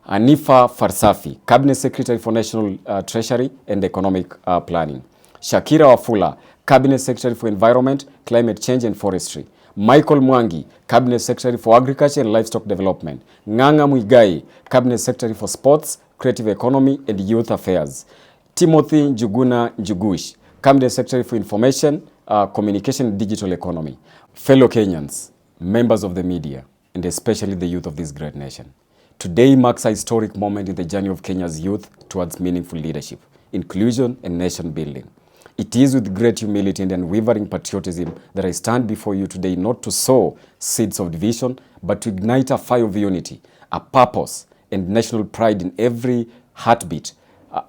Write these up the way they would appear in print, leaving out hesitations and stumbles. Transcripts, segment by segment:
Anifa Farsafi, Cabinet Secretary for National Treasury and Economic Planning. Shakira Wafula, Cabinet Secretary for Environment, Climate Change and Forestry. Michael Mwangi, Cabinet Secretary for Agriculture and Livestock Development. Nganga Muigai, Cabinet Secretary for Sports, Creative Economy and Youth Affairs. Timothy Njugush, Cabinet Secretary for Information, Communication and Digital Economy. Fellow Kenyans, members of the media, and especially the youth of this great nation. Today marks a historic moment in the journey of Kenya's youth towards meaningful leadership, inclusion and nation building. It is with great humility and unwavering patriotism that I stand before you today not to sow seeds of division, but to ignite a fire of unity, a purpose, and national pride in every heartbeat,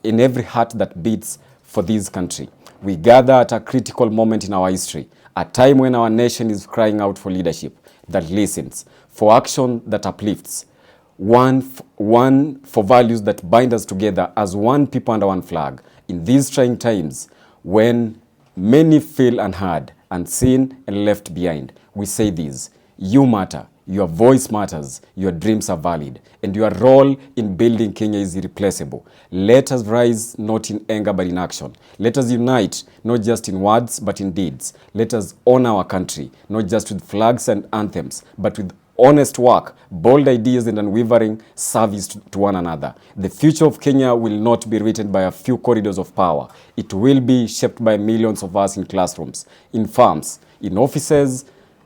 in every heart that beats for this country. We gather at a critical moment in our history, a time when our nation is crying out for leadership that listens, for action that uplifts, one for values that bind us together as one people under one flag. In these trying times, when many feel unheard, unseen, and left behind, we say this: you matter, your voice matters, your dreams are valid, and your role in building Kenya is irreplaceable. Let us rise not in anger but in action. Let us unite not just in words but in deeds. Let us honor our country, not just with flags and anthems, but with honest work, bold ideas, and unwavering service to one another. The future of Kenya will not be written by a few corridors of power. It will be shaped by millions of us in classrooms, in farms, in offices,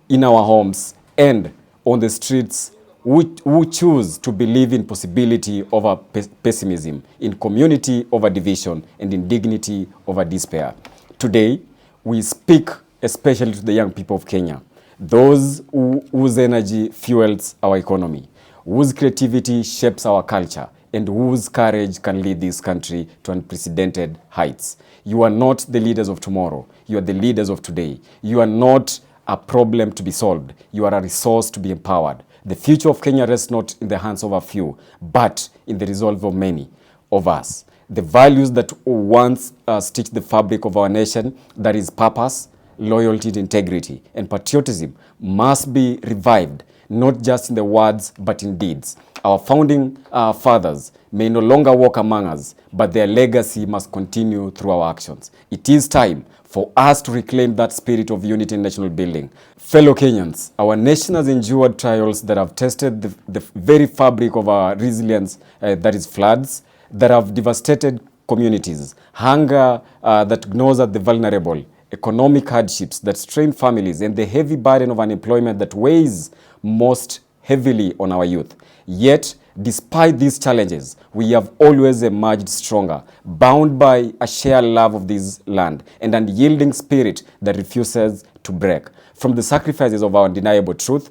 in our homes, and on the streets, who choose to believe in possibility over pessimism, in community over division, and in dignity over despair. Today, we speak especially to the young people of Kenya, those whose energy fuels our economy, whose creativity shapes our culture, and whose courage can lead this country to unprecedented heights. You are not the leaders of tomorrow. You are the leaders of today. You are not a problem to be solved. You are a resource to be empowered. The future of Kenya rests not in the hands of a few, but in the resolve of many of us. The values that once stitched the fabric of our nation, that is purpose, loyalty, integrity, and patriotism, must be revived, not just in the words, but in deeds. Our founding fathers may no longer walk among us, but their legacy must continue through our actions. It is time for us to reclaim that spirit of unity and national building. Fellow Kenyans, our nation has endured trials that have tested the very fabric of our resilience, that is floods, that have devastated communities, hunger that gnaws at the vulnerable, economic hardships that strain families, and the heavy burden of unemployment that weighs most heavily on our youth. Yet, despite these challenges, we have always emerged stronger, bound by a shared love of this land and an unyielding spirit that refuses to break. From the sacrifices of our undeniable truth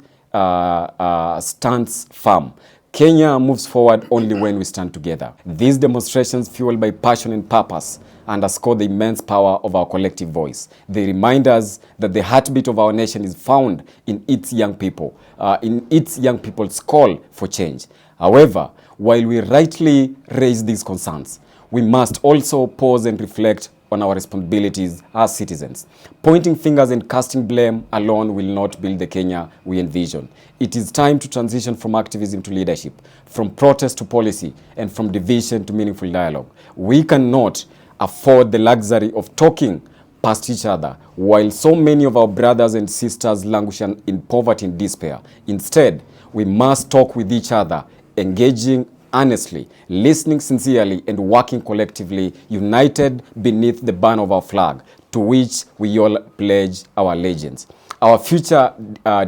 stands firm. Kenya moves forward only when we stand together. These demonstrations, fueled by passion and purpose, underscore the immense power of our collective voice. They remind us that the heartbeat of our nation is found in its young people, in its young people's call for change. However, while we rightly raise these concerns, we must also pause and reflect on our responsibilities as citizens. Pointing fingers and casting blame alone will not build the Kenya we envision. It is time to transition from activism to leadership, from protest to policy, and from division to meaningful dialogue. We cannot afford the luxury of talking past each other while so many of our brothers and sisters languish in poverty and despair. Instead, we must talk with each other, engaging honestly, listening sincerely, and working collectively, united beneath the banner of our flag, to which we all pledge our allegiance. Our future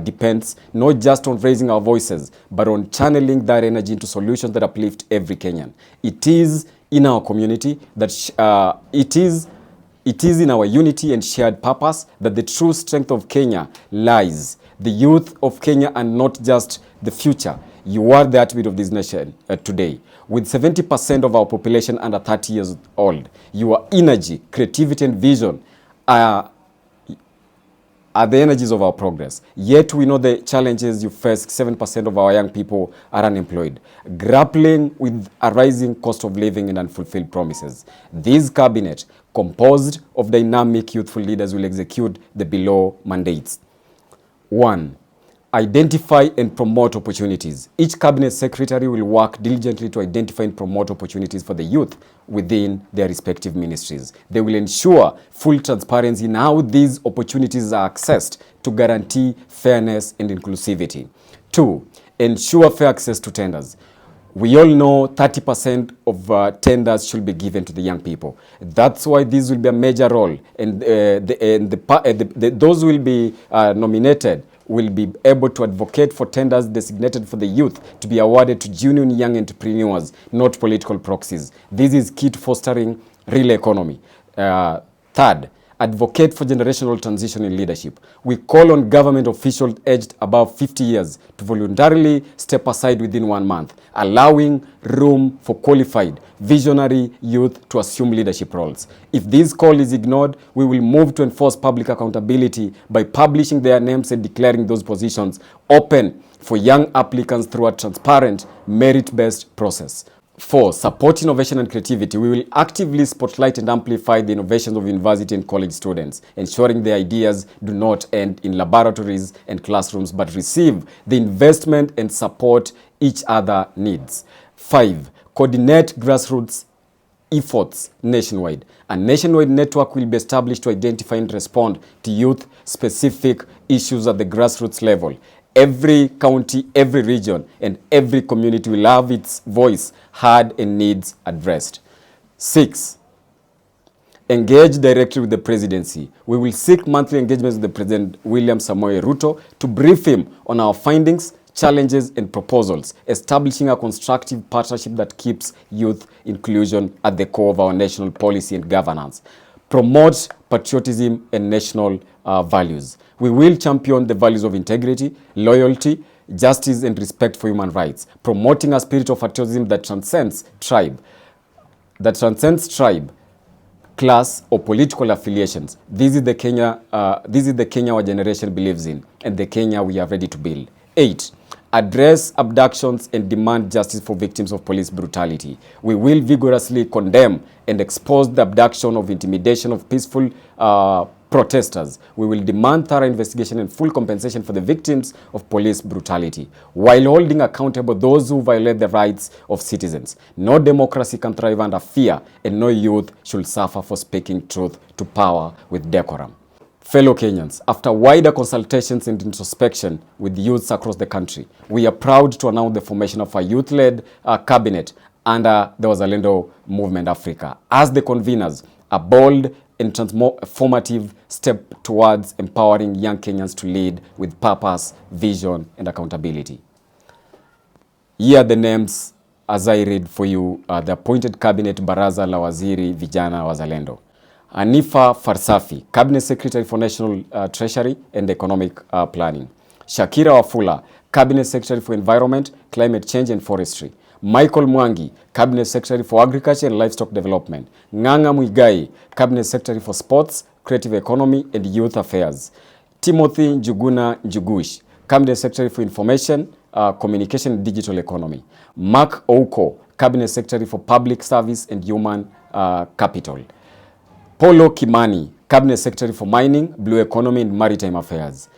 depends not just on raising our voices, but on channeling that energy into solutions that uplift every Kenyan. It is in our community that it is in our unity and shared purpose that the true strength of Kenya lies. The youth of Kenya are not just the future. You are the heartbeat of this nation today. With 70% of our population under 30 years old, your energy, creativity, and vision are the energies of our progress. Yet we know the challenges you face. 7% of our young people are unemployed, grappling with a rising cost of living and unfulfilled promises. This cabinet, composed of dynamic youthful leaders, will execute the below mandates. 1. Identify and promote opportunities. Each cabinet secretary will work diligently to identify and promote opportunities for the youth within their respective ministries. They will ensure full transparency in how these opportunities are accessed to guarantee fairness and inclusivity. 2, ensure fair access to tenders. We all know 30% of tenders should be given to the young people. That's why this will be a major role, and those who will be nominated will be able to advocate for tenders designated for the youth to be awarded to genuine young entrepreneurs, not political proxies. This is key to fostering real economy. Third, advocate for generational transition in leadership. We call on government officials aged above 50 years to voluntarily step aside within 1 month, allowing room for qualified, visionary youth to assume leadership roles. If this call is ignored, we will move to enforce public accountability by publishing their names and declaring those positions open for young applicants through a transparent, merit-based process. 4, support innovation and creativity. We will actively spotlight and amplify the innovations of university and college students, ensuring their ideas do not end in laboratories and classrooms, but receive the investment and support each other needs. 5, coordinate grassroots efforts nationwide. A nationwide network will be established to identify and respond to youth-specific issues at the grassroots level. Every county, every region, and every community will have its voice heard and needs addressed. 6, engage directly with the presidency. We will seek monthly engagements with the President William Samoei Ruto to brief him on our findings, challenges, and proposals, establishing a constructive partnership that keeps youth inclusion at the core of our national policy and governance. Promote patriotism and national values. We will champion the values of integrity, loyalty, justice, and respect for human rights, promoting a spirit of patriotism that transcends tribe, class, or political affiliations. This is the Kenya our generation believes in, and the Kenya we are ready to build. 8, address abductions and demand justice for victims of police brutality. We will vigorously condemn and expose the abduction of intimidation of peaceful protesters. We will demand thorough investigation and full compensation for the victims of police brutality, while holding accountable those who violate the rights of citizens. No democracy can thrive under fear, and no youth should suffer for speaking truth to power with decorum. Fellow Kenyans, after wider consultations and introspection with youths across the country, we are proud to announce the formation of a youth-led cabinet under the Wazalendo Movement Africa. As the conveners, a bold and transformative step towards empowering young Kenyans to lead with purpose, vision, and accountability. Here are the names as I read for you the appointed cabinet Baraza la Waziri Vijana Wazalendo. Anifa Farsafi, Cabinet Secretary for National Treasury and Economic Planning. Shakira Wafula, Cabinet Secretary for Environment, Climate Change and Forestry. Michael Mwangi, Cabinet Secretary for Agriculture and Livestock Development. Nganga Muigai, Cabinet Secretary for Sports, Creative Economy and Youth Affairs. Timothy Njugush, Cabinet Secretary for Information, Communication and Digital Economy. Mark Ouko, Cabinet Secretary for Public Service and Human Capital. Polo Kimani, Cabinet Secretary for Mining, Blue Economy and Maritime Affairs.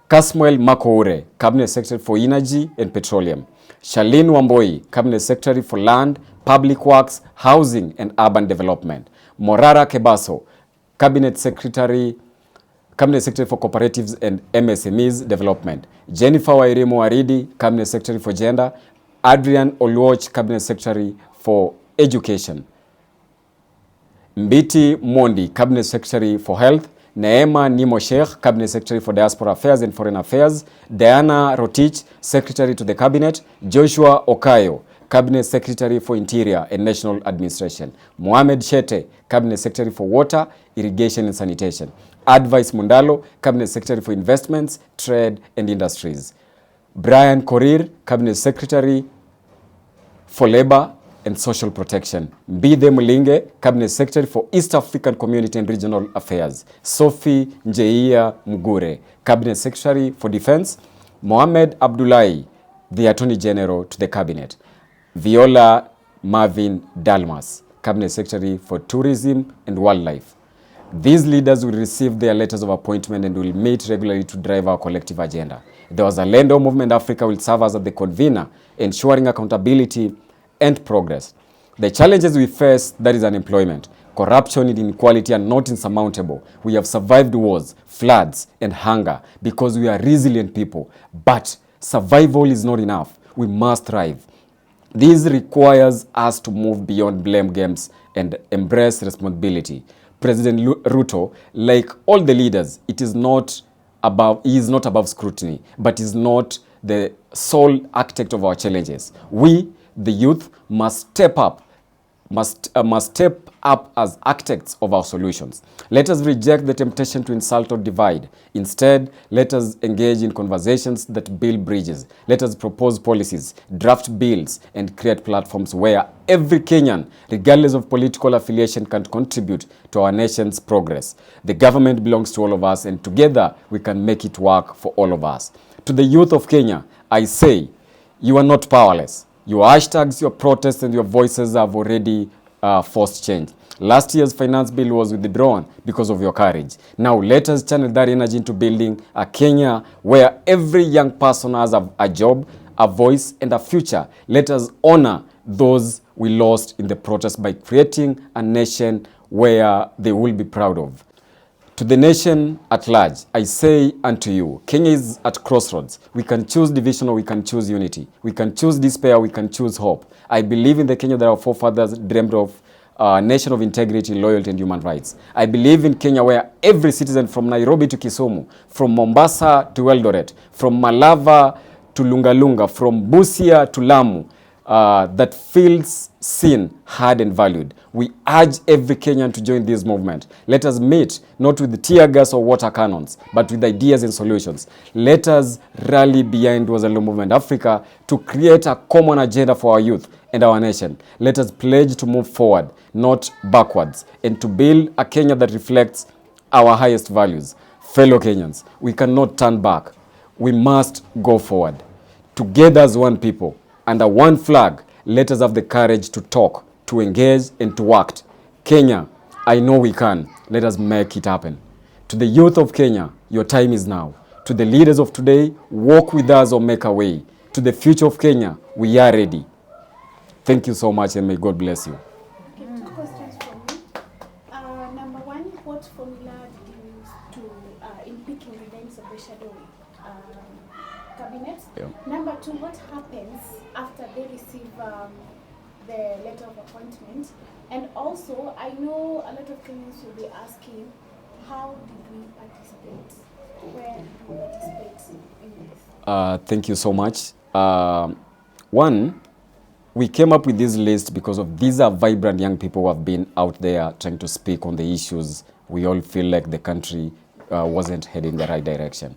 KASMUEL Makoure, Cabinet Secretary for Energy and Petroleum. Charlene Wamboi, Cabinet Secretary for Land, Public Works, Housing and Urban Development. Morara Kebaso, Cabinet Secretary for Cooperatives and MSMEs Development. Jennifer Wairimu Aridi, Cabinet Secretary for Gender. Adrian Oluoch, Cabinet Secretary for Education. Mbiti Mondi, Cabinet Secretary for Health. Neema Nimo Sheikh, Cabinet Secretary for Diaspora Affairs and Foreign Affairs. Diana Rotich, Secretary to the Cabinet. Joshua Okayo, Cabinet Secretary for Interior and National Administration. Mohamed Shete, Cabinet Secretary for Water, Irrigation and Sanitation. Advice Mundalo, Cabinet Secretary for Investments, Trade and Industries. Brian Korir, Cabinet Secretary for Labor and Social Protection. Mbide Mulinge, Cabinet Secretary for East African Community and Regional Affairs. Sophie Njeia Mugure, Cabinet Secretary for Defense. Mohamed Abdullahi, the Attorney General to the Cabinet. Viola Marvin Dalmas, Cabinet Secretary for Tourism and Wildlife. These leaders will receive their letters of appointment and will meet regularly to drive our collective agenda. The Wazalendo Movement Africa will serve as the convener, ensuring accountability and progress. The challenges we face, that is unemployment, corruption and inequality, are not insurmountable. We have survived wars, floods, and hunger because we are resilient people. But survival is not enough. We must thrive. This requires us to move beyond blame games and embrace responsibility. President Ruto, like all the leaders, he is not above scrutiny, but is not the sole architect of our challenges. We, the youth, must step up as architects of our solutions. Let us reject the temptation to insult or divide. Instead, let us engage in conversations that build bridges. Let us propose policies, draft bills, and create platforms where every Kenyan, regardless of political affiliation, can contribute to our nation's progress. The government belongs to all of us, and together we can make it work for all of us. To the youth of Kenya, I say, you are not powerless. Your hashtags, your protests, and your voices have already forced change. Last year's finance bill was withdrawn because of your courage. Now let us channel that energy into building a Kenya where every young person has a job, a voice, and a future. Let us honor those we lost in the protest by creating a nation where they will be proud of. To the nation at large, I say unto you, Kenya is at crossroads. We can choose division or we can choose unity. We can choose despair, we can choose hope. I believe in the Kenya that our forefathers dreamed of, a nation of integrity, loyalty, and human rights. I believe in Kenya where every citizen from Nairobi to Kisumu, from Mombasa to Eldoret, from Malava to Lungalunga, from Busia to Lamu, that feels seen, heard, and valued. We urge every Kenyan to join this movement. Let us meet not with tear gas or water cannons, but with ideas and solutions. Let us rally behind Wazalendo Movement Africa to create a common agenda for our youth and our nation. Let us pledge to move forward, not backwards, and to build a Kenya that reflects our highest values. Fellow Kenyans, we cannot turn back. We must go forward. Together as one people, under one flag, let us have the courage to talk, to engage, and to act. Kenya, I know we can. Let us make it happen. To the youth of Kenya, your time is now. To the leaders of today, walk with us or make a way. To the future of Kenya, we are ready. Thank you so much, and may God bless you. Okay, 2 questions from me. Number 1, what formula did you use to in picking the names of the shadow cabinet? Yeah. Number 2, what happens after they receive the letter of appointment? And also, I know a lot of Kenyans will be asking, how did we participate? Where did we participate in this? Thank you so much. One, we came up with this list because of these are vibrant young people who have been out there trying to speak on the issues. We all feel like the country wasn't heading the right direction.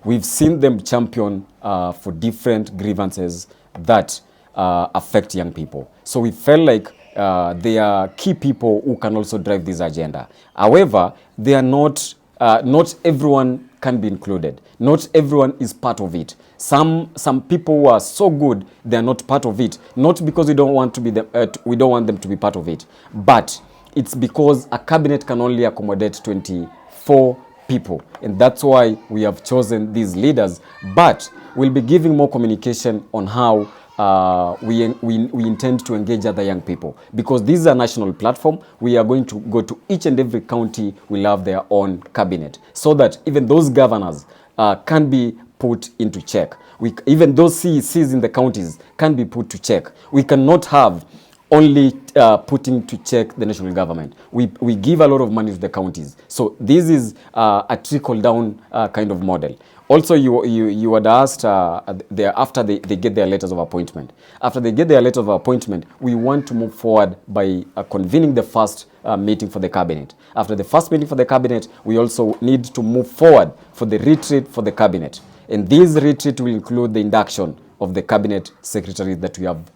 We've seen them champion for different grievances that affect young people. So we felt like they are key people who can also drive this agenda. However, they are not everyone can be included. Not everyone is part of it. Some people who are so good, they are not part of it. Not because we don't want to be we don't want them to be part of it, but it's because a cabinet can only accommodate 24 people, and that's why we have chosen these leaders. But we'll be giving more communication on how we intend to engage other young people, because this is a national platform. We are going to go to each and every county. Will have their own cabinet, so that even those governors can be put into check. Even those CECs in the counties can be put to check. We cannot have only putting to check the national government. We give a lot of money to the counties. So this is a trickle-down kind of model. Also, you had asked after they get their letters of appointment. After they get their letter of appointment, we want to move forward by convening the first meeting for the cabinet. After the first meeting for the cabinet, we also need to move forward for the retreat for the cabinet. And this retreat will include the induction of the cabinet secretaries that we have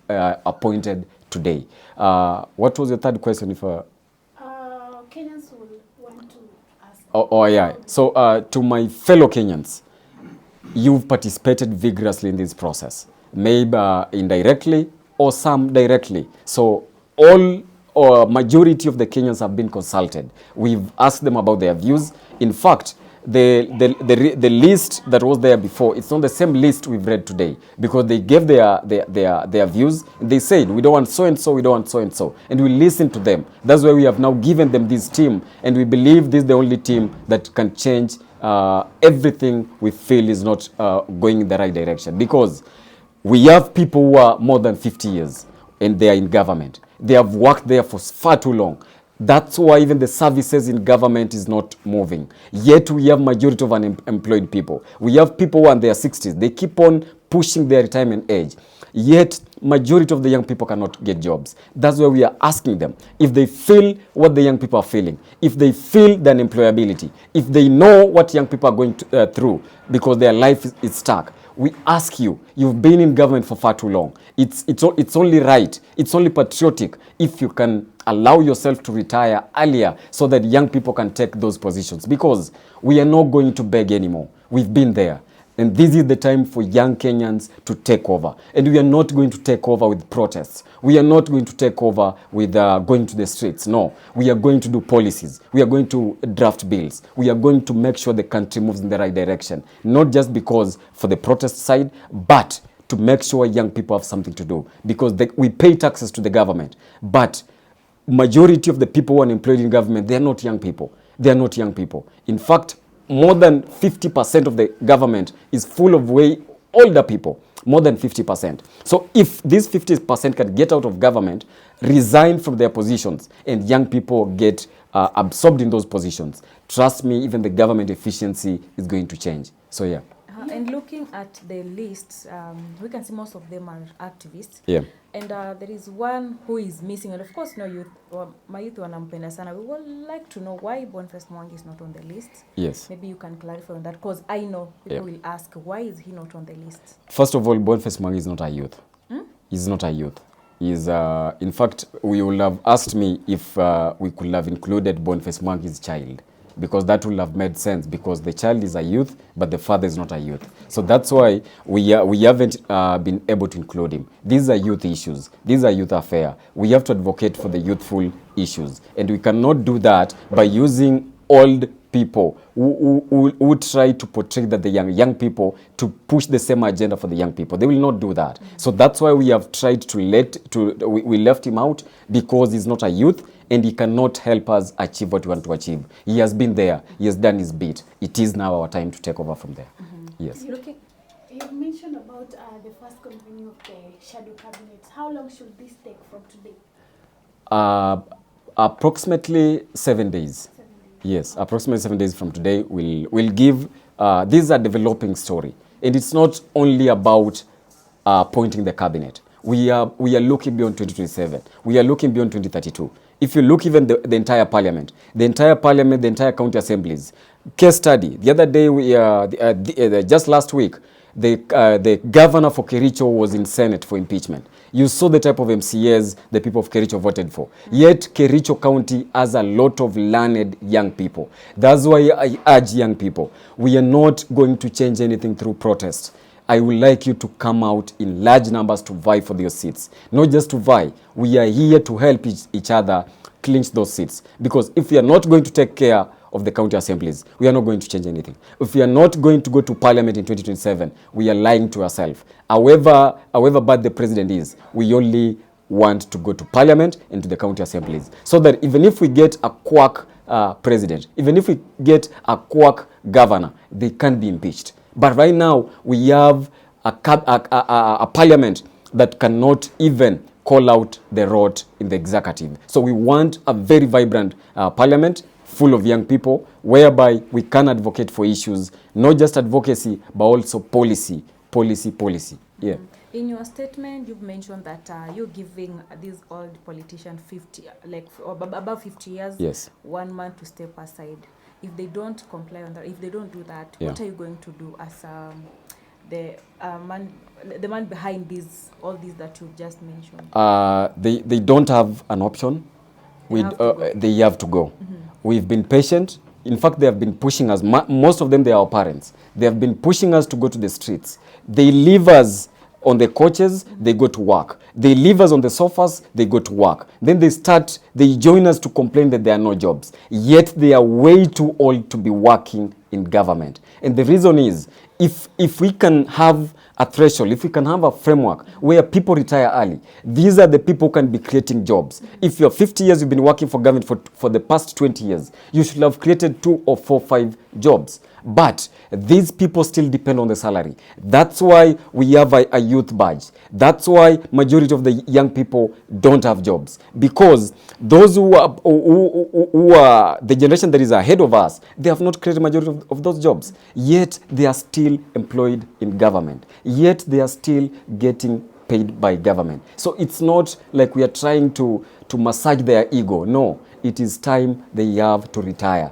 appointed today. What was your third question? If Kenyans will want to ask. Yeah. So to my fellow Kenyans, you've participated vigorously in this process, maybe indirectly or some directly. So all majority of the Kenyans have been consulted. We've asked them about their views. In fact, the list that was there before, it's not the same list we've read today, because they gave their views. They said, we don't want so and so, we don't want so and so, and we listen to them. That's why we have now given them this team, and we believe this is the only team that can change everything we feel is not going in the right direction, because we have people who are more than 50 years and they are in government. They have worked there for far too long. That's why even the services in government is not moving. Yet we have majority of unemployed people. We have people who are in their 60s. They keep on pushing their retirement age. Yet majority of the young people cannot get jobs. That's why we are asking them if they feel what the young people are feeling, if they feel the unemployability, if they know what young people are going through because their life is stuck. We ask you, you've been in government for far too long. It's only right, it's only patriotic if you can allow yourself to retire earlier so that young people can take those positions, because we are not going to beg anymore. We've been there. And this is the time for young Kenyans to take over. And we are not going to take over with protests. We are not going to take over with going to the streets. No, we are going to do policies. We are going to draft bills. We are going to make sure the country moves in the right direction. Not just because for the protest side, but to make sure young people have something to do. Because we pay taxes to the government. But majority of the people who are employed in government, they are not young people. They are not young people. In fact, more than 50% of the government is full of way older people, more than 50%. So if these 50% can get out of government, resign from their positions, and young people get absorbed in those positions, trust me, even the government efficiency is going to change. So yeah. And looking at the lists, we can see most of them are activists. Yeah. And there is one who is missing, and of course, no youth. My youth wanampenda sana. We would like to know why Boniface Mwangi is not on the list. Yes. Maybe you can clarify on that, because I know people will ask, why is he not on the list? First of all, Boniface Mwangi is not a youth. He's not a youth. He's, in fact, we would have asked me if we could have included Boniface Mwangi's child, because that would have made sense, because the child is a youth, but the father is not a youth. So that's why we haven't been able to include him. These are youth issues. These are youth affairs. We have to advocate for the youthful issues. And we cannot do that by using old people who try to portray that the young people to push the same agenda for the young people. They will not do that. So that's why we have tried we left him out, because he's not a youth and he cannot help us achieve what we want to achieve. He has been there. He has done his bit. It is now our time to take over from there. Yes. You mentioned about the first convening of the shadow cabinets. How long should this take from today? Approximately 7 days. Yes, approximately 7 days from today, we'll give, this is a developing story. And it's not only about appointing the cabinet. We are looking beyond 2027. We are looking beyond 2032. If you look even the entire parliament, the entire county assemblies. Case study, the other day, just last week, the governor for Kericho was in Senate for impeachment. You saw the type of MCAs the people of Kericho voted for. Yet Kericho County has a lot of learned young people. That's why I urge young people, we are not going to change anything through protest. I would like you to come out in large numbers to vie for those seats. Not just to vie, we are here to help each other clinch those seats. Because if we are not going to take care of the county assemblies, we are not going to change anything. If we are not going to go to parliament in 2027, we are lying to ourselves. However bad the president is, we only want to go to parliament and to the county assemblies. So that even if we get a quack president, even if we get a quack governor, they can't be impeached. But right now, we have a parliament that cannot even call out the rot in the executive. So we want a very vibrant parliament full of young people, whereby we can advocate for issues, not just advocacy, but also policy. Yeah. In your statement, you've mentioned that you're giving these old politicians 50, above 50 years, yes, 1 month to step aside. If they don't comply on that, if they don't do that, yeah, what are you going to do as the man behind all these that you've just mentioned? They don't have an option. They have to go. We've been patient. In fact, they have been pushing us. Most of them, they are our parents. They have been pushing us to go to the streets. They leave us on the couches, they go to work. They leave us on the sofas, they go to work. Then they join us to complain that there are no jobs. Yet they are way too old to be working in government. And the reason is, if we can have a threshold, if we can have a framework where people retire early, these are the people who can be creating jobs. If you're 50 years, you've been working for government for the past 20 years, you should have created 2 or 4, 5 jobs. But these people still depend on the salary. That's why we have a youth badge. That's why majority of the young people don't have jobs. Because those who are the generation that is ahead of us, they have not created majority of those jobs. Yet they are still employed in government. Yet they are still getting paid by government. So it's not like we are trying to massage their ego. No, it is time they have to retire.